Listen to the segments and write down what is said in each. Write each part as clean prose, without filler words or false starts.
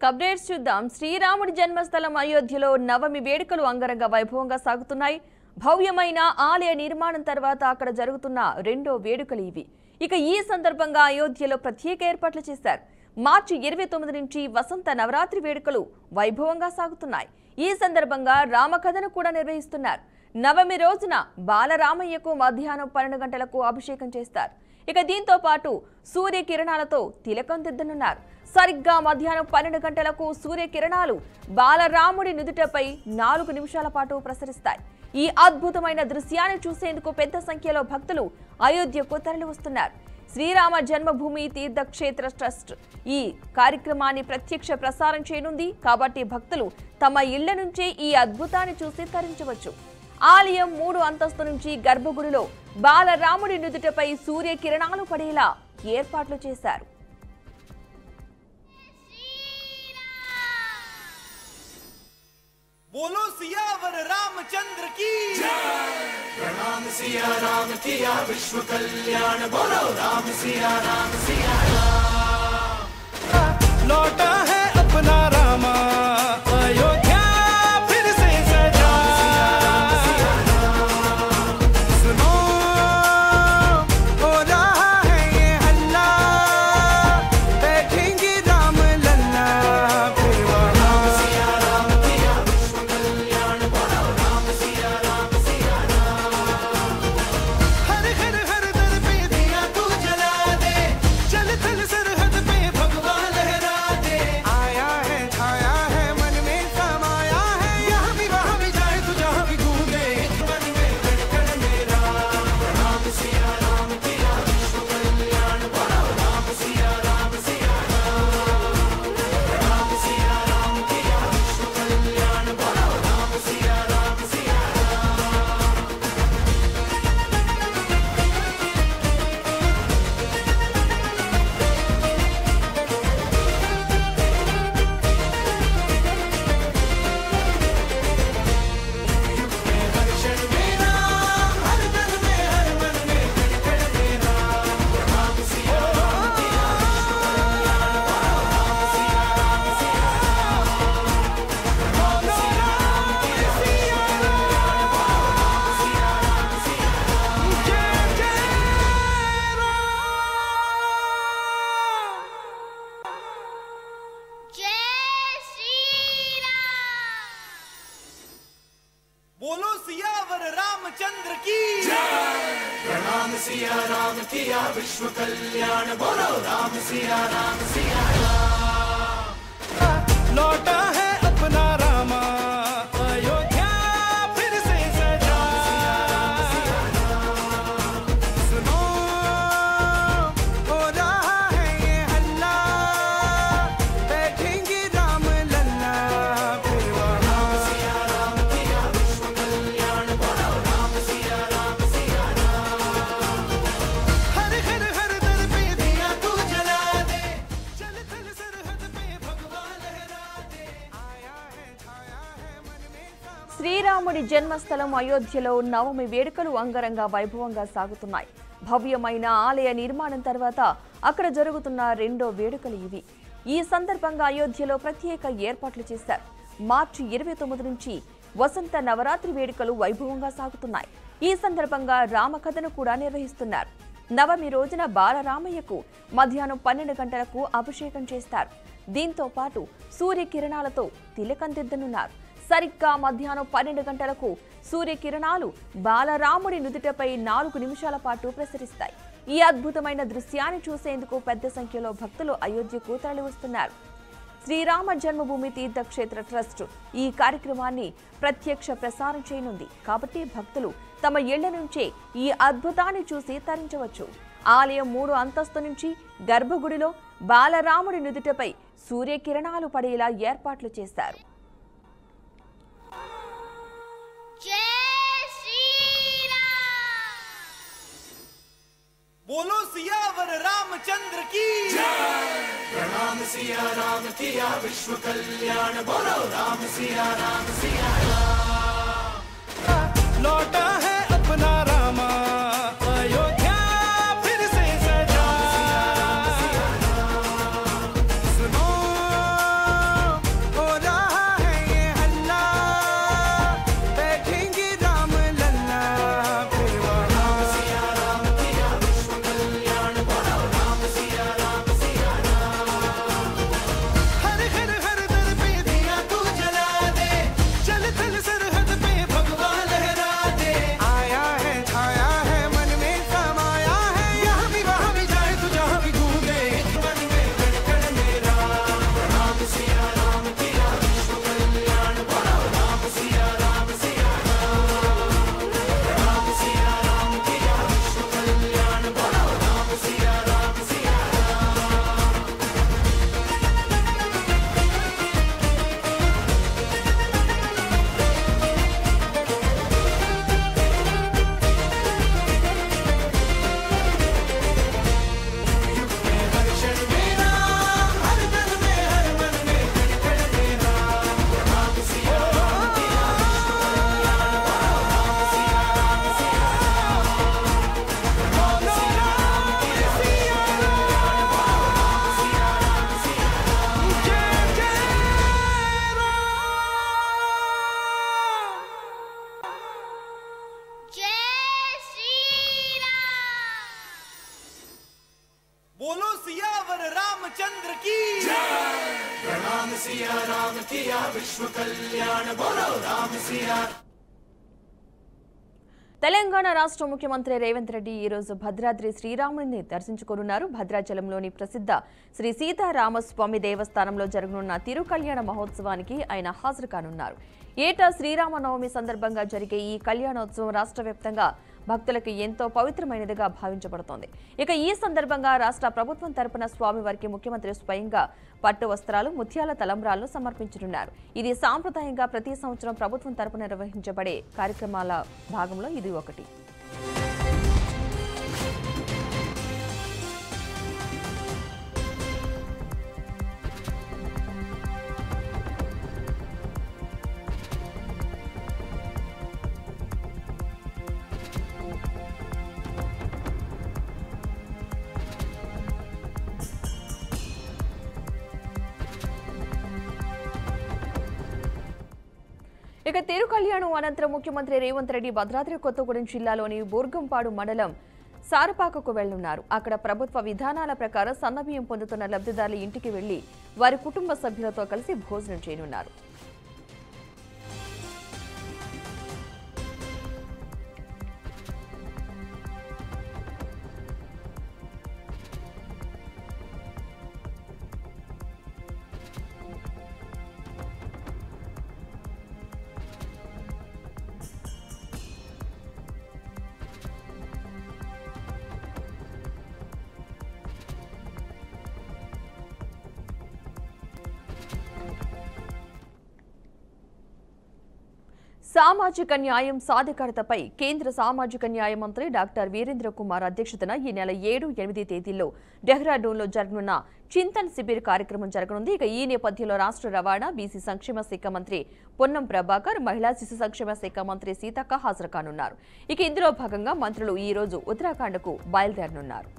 Updates చూద్దాం। శ్రీరాముడి జన్మస్థలం అయోధ్యలో నవమి వేడుకలు అంగరంగ వైభవంగా సాగుతున్నాయి। భవ్యమైన ఆలయ నిర్మాణం తర్వాత అక్కడ జరుగుతున్న రెండో వేడుకలు ఇవి। ఇక ఈ సందర్భంగా అయోధ్యలో ప్రత్యేక ఏర్పాట్లు చేశారు। మార్చి 29 నుంచి వసంత నవరాత్రి వేడుకలు వైభవంగా సాగుతున్నాయి। ఈ సందర్భంగా రామకథను కూడా నిర్వహిస్తున్నారు। నవమి రోజున బాలరామయ్యకు మధ్యాహ్నం 12 గంటలకు అభిషేకం చేస్తారు। ఇక దీంతో పాటు సూర్య కిరణాలతో తిలకం దిద్దనున్నారు। సరిగ్గా మధ్యాహ్నం 12 గంటలకు సూర్య కిరణాలు బాలరాముడి నుదుటపై 4 నిమిషాల పాటు ప్రసరిస్తాయి। ఈ అద్భుతమైన దృశ్యాన్ని చూసేందుకు పెద్ద సంఖ్యలో భక్తులు అయోధ్యకు తరలి వస్తున్నారు। శ్రీరామ జన్మభూమి తీర్థక్షేత్ర ట్రస్ట్ ఈ కార్యక్రమాన్ని ప్రత్యక్ష ప్రసారం చేయనుంది కాబట్టి భక్తులు తమ ఇళ్ల నుంచే ఈ అద్భుతాన్ని చూసి తరించవచ్చు। ఆలయం 3 అంతస్తు నుంచి గర్భగుడిలో బాలరాముడి నుదుటపై సూర్య కిరణాలు పడేలా ఏర్పాట్లు చేశారు। बोलो सियावर रामचंद्र की प्रणाम सिया राम किया विश्व कल्याण बोलो राम सिया राम लौटा है अपना रामा अयोध्या फिर से सजा सुनो हो रहा है ये हल्ला बैठेंगे राम लल्ला फिर वहाँ सिया राम किया विश्व कल्याण बोलो राम सिया राम हर घर हर दर पे दिया तू जला दे चल थल सरहद पे भगवान लहरा दे आया है छाया है मन में समाया है यहाँ भी वहाँ भी जाए तू जहाँ भी घूमे मन में धड़कन मेरा राम सिया राम किया विश्व कल्याण बोलो राम सिया राम राम सिया राम किया विश्व कल्याण बोलो राम सिया राम हर क्षण मेरा हर तन में हर मन में धड़कन मेरा राम सिया राम किया विश्व कल्याण बोलो राम सिया राम किया जय जय जय श्री राम। बोलो सियावर रामचंद्र की प्रणाम सिया राम किया विश्व कल्याण बोलो राम सिया राम लौटा है अपना रामा अयोध्या फिर से सजा सुनो हो रहा है ये हल्ला बैठेंगे राम लल्ला फिर वहाँ सिया राम किया विश्व कल्याण बोलो राम सिया राम हर घर हर दर पे दिया तू जला दे चल थल सरहद पे भगवान लहरा दे आया है छाया है मन में समा శ్రీరాముడి జన్మస్థలం అయోధ్యలో నవమి వేడుకలు అంగరంగ వైభవంగా సాగుతున్నాయి। భవ్యమైన ఆలయ నిర్మాణం తర్వాత అక్కడ జరుగుతున్న రెండో వేడుకలు ఇవి। ఈ సందర్భంగా అయోధ్యలో ప్రత్యేక ఏర్పాట్లు చేశారు। మార్చి 29 నుంచి వసంత నవరాత్రి వేడుకలు వైభవంగా సాగుతున్నాయి। ఈ సందర్భంగా రామకథను కూడా నిర్వహిస్తున్నారు। నవమి రోజున బాలరామయ్యకు మధ్యాహ్నం 12 గంటలకు అభిషేకం చేస్తారు। దీంతో పాటు సూర్య కిరణాలతో తిలకం దిద్దనున్నారు। సరిగ్గా మధ్యాహ్నం 12 గంటలకు సూర్య కిరణాలు బాలరాముడి నుదుటపై 4 నిమిషాల పాటు ప్రసరిస్తాయి। ఈ అద్భుతమైన దృశ్యాన్ని చూసేందుకు పెద్ద సంఖ్యలో భక్తులు అయోధ్యకు తరలి వస్తున్నారు। శ్రీరామ జన్మభూమి తీర్థక్షేత్ర ట్రస్ట్ ఈ కార్యక్రమాన్ని ప్రత్యక్ష ప్రసారం చేయనుంది కాబట్టి భక్తులు తమ ఇళ్ల నుంచే ఈ అద్భుతాన్ని చూసి తరించవచ్చు। ఆలయం 3 అంతస్తు నుంచి గర్భగుడిలో బాలరాముడి నుదుటపై సూర్య కిరణాలు పడేలా ఏర్పాట్లు చేశారు। जय श्री राम। बोलो सियावर रामचंद्र की प्रणाम सिया राम किया विश्व कल्याण बोलो राम सिया राम लौटा है अपना रामा अयोध्या फिर से सजा सुनो रामचंद्र की प्रणाम सिया राम किया विश्व कल्याण बोलो राम सिया। తెలంగాణ రాష్ట్ర ముఖ్యమంత్రి రేవంత్ రెడ్డి ఈ రోజు భద్రాద్రి శ్రీరాముని దర్శించుకోనున్నారు. భద్రాచలంలోని ప్రసిద్ధ శ్రీ సీతారామస్వామి దేవస్థానంలో జరగనున్న తిరుకల్యాణ మహోత్సవానికి ఆయన హాజరు కానున్నారు. ఏటా శ్రీరామనవమి సందర్భంగా జరిగే ఈ కళ్యాణోత్సవం రాష్ట్ర వ్యాప్తంగా భక్తులకు ఎంతో పవిత్రమైనదిగా భావించబడుతోంది. ఇక ఈ సందర్భంగా రాష్ట్ర ప్రభుత్వం తరపున స్వామివారికి ముఖ్యమంత్రి స్వయంగా పట్టు వస్త్రాలు, ముత్యాల తలంబ్రాలను సమర్పించనున్నారు. ఇది సాంప్రదాయంగా ప్రతి సంవత్సరం ప్రభుత్వం తరపున నిర్వహించబడే కార్యక్రమాల భాగంలో ఇది ఒకటి. ఇక తిరుకల్యాణం అనంతరం ముఖ్యమంత్రి రేవంత్ రెడ్డి భద్రాద్రి కొత్తగూడెం జిల్లాలోని బూర్గంపాడు మండలం సారపాకకు వెళ్లనున్నారు. అక్కడ ప్రభుత్వ విధానాల ప్రకారం సన్నబియ్యం పొందుతున్న లబ్ధిదారుల ఇంటికి వెళ్లి వారి కుటుంబ సభ్యులతో కలిసి భోజనం చేయనున్నారు. సామాజిక న్యాయం సాధికారతపై కేంద్ర సామాజిక న్యాయ మంత్రి డాక్టర్ వీరేంద్ర కుమార్ అధ్యక్షతన ఈ నెల 7, 8 తేదీల్లో డెహ్రాడూన్లో జరగనున్న చింతన్ శిబిర్ కార్యక్రమం జరగనుంది. ఇక ఈ నేపథ్యంలో రాష్ట్ర రవాణా, బీసీ సంక్షేమ శాఖ మంత్రి పొన్నం ప్రభాకర్, మహిళా శిశు సంక్షేమ శాఖ మంత్రి సీతక్క హాజరు కానున్నారు. ఇక ఇందులో భాగంగా మంత్రులు ఈ రోజు ఉత్తరాఖండ్కు బయలుదేరనున్నారు.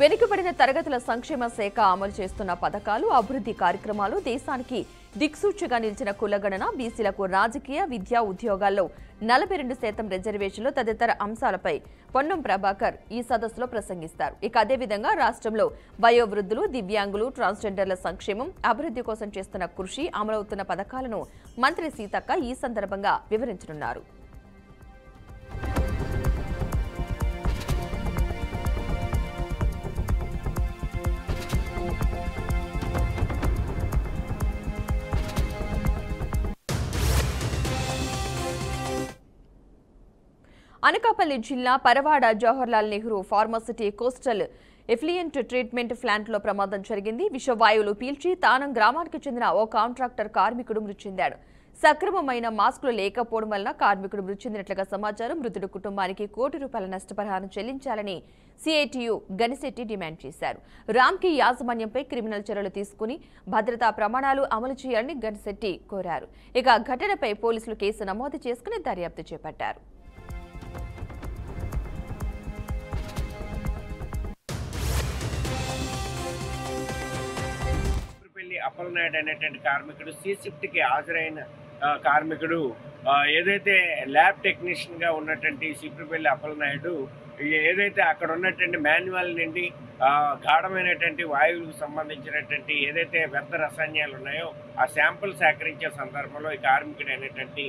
వెనుకబడిన తరగతుల సంక్షేమ శాఖ అమలు చేస్తున్న పథకాలు, అభివృద్ధి కార్యక్రమాలు, దేశానికి దిక్సూచిగా నిలిచిన కులగణన, బీసీలకు రాజకీయ, విద్యా, ఉద్యోగాల్లో 42% రిజర్వేషన్లు తదితర అంశాలపై పొన్నం ప్రభాకర్ ఈ సదస్సులో ప్రసంగిస్తారు. ఇక అదేవిధంగా రాష్ట్రంలో వయోవృద్ధులు, దివ్యాంగులు, ట్రాన్స్జెండర్ల సంక్షేమం, అభివృద్ధి కోసం చేస్తున్న కృషి, అమలవుతున్న పథకాలను మంత్రి సీతక్క ఈ సందర్భంగా వివరించనున్నారు. అనకాపల్లి జిల్లా Paravada Jawaharlal Nehru pharma city coastal effluent treatment ప్లాంట్లో ప్రమాదం జరిగింది. విషవాయువులు పీల్చి తానం గ్రామానికి చెందిన ఓ కాంట్రాక్టర్ కార్మికుడు మృతి చెందాడు. సక్రమమైన మాస్కులు లేకపోవడం వల్ల కార్మికుడు మృతి చెందినట్లుగా సమాచారం. మృతుడి కుటుంబానికి ₹1 కోటి నష్టపరిహారం చెల్లించాలని సిఐటియు గనిశెట్టి డిమాండ్ చేశారు. రామ్కి యాజమాన్యంపై క్రిమినల్ చర్యలు తీసుకుని భద్రతా ప్రమాణాలు అమలు చేయాలని గనిశెట్టి కోరారు. ఇక ఘటనపై పోలీసులు కేసు నమోదు చేసుకుని దర్యాప్తు చేపట్టారు. అప్పలనాయుడు అనేటువంటి కార్మికుడు సి షిఫ్ట్కి హాజరైన కార్మికుడు ఏదైతే ల్యాబ్ టెక్నీషియన్గా ఉన్నటువంటి సిప్పిపల్లి అప్పలనాయుడు ఏదైతే అక్కడ ఉన్నటువంటి మాన్యువల్ నుండి గాఢమైనటువంటి వాయువులకు సంబంధించినటువంటి ఏదైతే వ్యర్థ రసాయనాలు ఉన్నాయో ఆ శాంపుల్ సేకరించే సందర్భంలో ఈ కార్మికుడు అనేటువంటి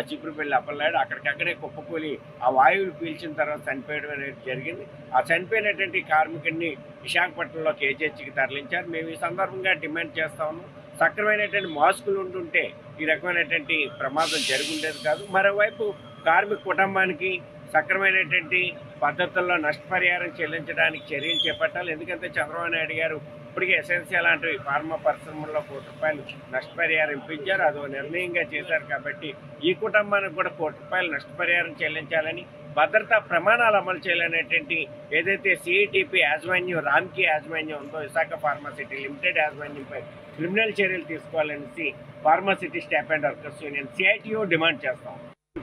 చిప్పురుపల్లి అప్పలనాయుడు అక్కడికక్కడే కుప్పకూలి ఆ వాయువులు పీల్చిన తర్వాత చనిపోయడం అనేది జరిగింది. ఆ చనిపోయినటువంటి కార్మికుడిని విశాఖపట్నంలో కేజీహెచ్కి తరలించారు. మేము ఈ సందర్భంగా డిమాండ్ చేస్తా ఉన్నాం, సక్రమైనటువంటి మాస్కులు ఉంటుంటే ఈ రకమైనటువంటి ప్రమాదం జరుగుండేది కాదు. మరోవైపు కార్మిక కుటుంబానికి సక్రమైనటువంటి పద్ధతుల్లో నష్టపరిహారం చెల్లించడానికి చర్యలు చేపట్టాలి. ఎందుకంటే చంద్రబాబు నాయుడు గారు ఇప్పటికే ఎసెన్షియల్ లాంటి ఫార్మా పరిశ్రమల్లో ₹1 కోటి నష్టపరిహారం ఇప్పించారు. అదో నిర్ణయంగా చేశారు. కాబట్టి ఈ కుటుంబానికి కూడా ₹1 కోటి నష్టపరిహారం చెల్లించాలని, భద్రతా ప్రమాణాలు అమలు చేయాలనేటువంటి ఏదైతే సిఐటిపి యాజమాన్యం, రామ్కి యాజమాన్యం ఉందో విశాఖ ఫార్మాసిటీ లిమిటెడ్ యాజమాన్యంపై క్రిమినల్ చర్యలు తీసుకోవాలనేసి Pharmacity staff and workers union CITU డిమాండ్ చేస్తాం.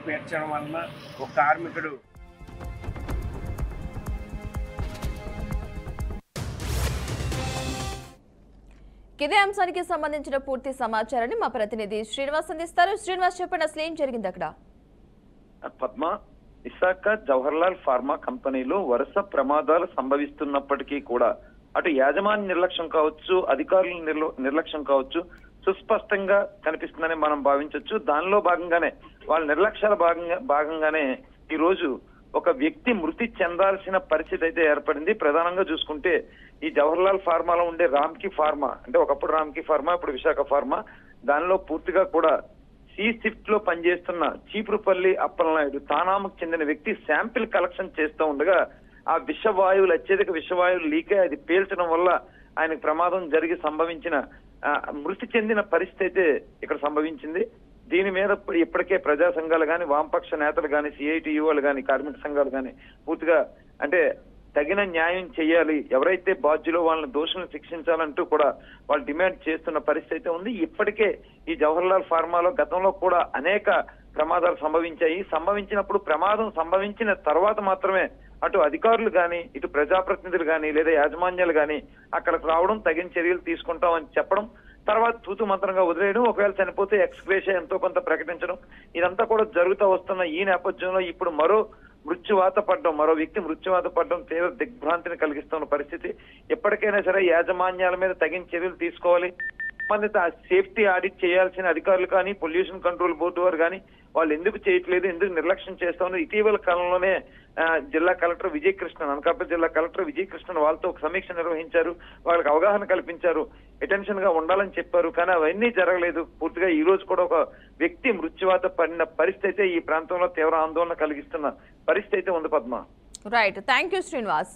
పేర్చడం వలన ఒక కార్మికుడు ఇదే అంశానికి సంబంధించిన పూర్తి సమాచారాన్ని మా ప్రతినిధి శ్రీనివాస్ అందిస్తారు. శ్రీనివాస్, చెప్పండి, అసలు ఏం జరిగింది అక్కడ? పద్మ, విశాఖ జవహర్లాల్ ఫార్మా కంపెనీలో వరుస ప్రమాదాలు సంభవిస్తున్నప్పటికీ కూడా అటు యాజమాన్య నిర్లక్ష్యం కావచ్చు, అధికారుల నిర్లక్ష్యం కావచ్చు సుస్పష్టంగా కనిపిస్తుందని మనం భావించవచ్చు. దానిలో భాగంగానే వాళ్ళ నిర్లక్ష్యాల భాగంగానే ఈ రోజు ఒక వ్యక్తి మృతి చెందాల్సిన పరిస్థితి అయితే ఏర్పడింది. ప్రధానంగా చూసుకుంటే ఈ జవహర్లాల్ ఫార్మాలో ఉండే రామ్కి ఫార్మా, అంటే ఒకప్పుడు రామ్కి ఫార్మా, ఇప్పుడు విశాఖ ఫార్మా, దానిలో పూర్తిగా కూడా సి షిఫ్ట్ లో పనిచేస్తున్న చీపురుపల్లి అప్పలనాయుడు తానాముకు చెందిన వ్యక్తి శాంపిల్ కలెక్షన్ చేస్తూ ఉండగా ఆ విషవాయువులు, అత్యధిక విషవాయువులు లీక్ అయి అది పేల్చడం వల్ల ఆయనకు ప్రమాదం జరిగి సంభవించిన మృతి చెందిన పరిస్థితి అయితే ఇక్కడ సంభవించింది. దీని మీద ఇప్పటికే ప్రజా సంఘాలు కానీ, వామపక్ష నేతలు కానీ, సిఐటియులు కానీ, కార్మిక సంఘాలు కానీ పూర్తిగా అంటే తగిన న్యాయం చేయాలి, ఎవరైతే బాధ్యులో వాళ్ళని దోషులను శిక్షించాలంటూ కూడా వాళ్ళు డిమాండ్ చేస్తున్న పరిస్థితి అయితే ఉంది. ఇప్పటికే ఈ జవహర్లాల్ ఫార్మాలో గతంలో కూడా అనేక ప్రమాదాలు సంభవించినప్పుడు ప్రమాదం సంభవించిన తర్వాత మాత్రమే అటు అధికారులు కానీ, ఇటు ప్రజాప్రతినిధులు కానీ, లేదా యాజమాన్యాలు కానీ అక్కడికి రావడం, తగిన చర్యలు తీసుకుంటామని చెప్పడం, తర్వాత తూతు మంత్రంగా వదిలేయడం, ఒకవేళ చనిపోతే ఎక్స్గ్రేషియా ఎంతో కొంత ప్రకటించడం, ఇదంతా కూడా జరుగుతూ వస్తున్న ఈ నేపథ్యంలో ఇప్పుడు మరో వ్యక్తి మృత్యువాత పడడం తీవ్ర దిగ్భ్రాంతిని కలిగిస్తున్న పరిస్థితి. ఎప్పటికైనా సరే యాజమాన్యాల మీద తగిన చర్యలు తీసుకోవాలి. సంబంధిత సేఫ్టీ ఆడిట్ చేయాల్సిన అధికారులు కానీ, పొల్యూషన్ కంట్రోల్ బోర్డు వారు కానీ వాళ్ళు ఎందుకు చేయట్లేదు, ఎందుకు నిర్లక్ష్యం చేస్తా ఉన్నారు? ఇటీవల కాలంలోనే జిల్లా కలెక్టర్ విజయకృష్ణన్, అనకాపల్లి జిల్లా కలెక్టర్ విజయకృష్ణన్ వాళ్ళతో ఒక సమీక్ష నిర్వహించారు, వాళ్ళకి అవగాహన కల్పించారు, అటెన్షన్ గా ఉండాలని చెప్పారు. కానీ అవన్నీ జరగలేదు. పూర్తిగా ఈ రోజు కూడా ఒక వ్యక్తి మృత్యువాత పడిన పరిస్థితి అయితే ఈ ప్రాంతంలో తీవ్ర ఆందోళన కలిగిస్తున్న పరిస్థితి అయితే ఉంది. Padma, right, thank you Srinivas.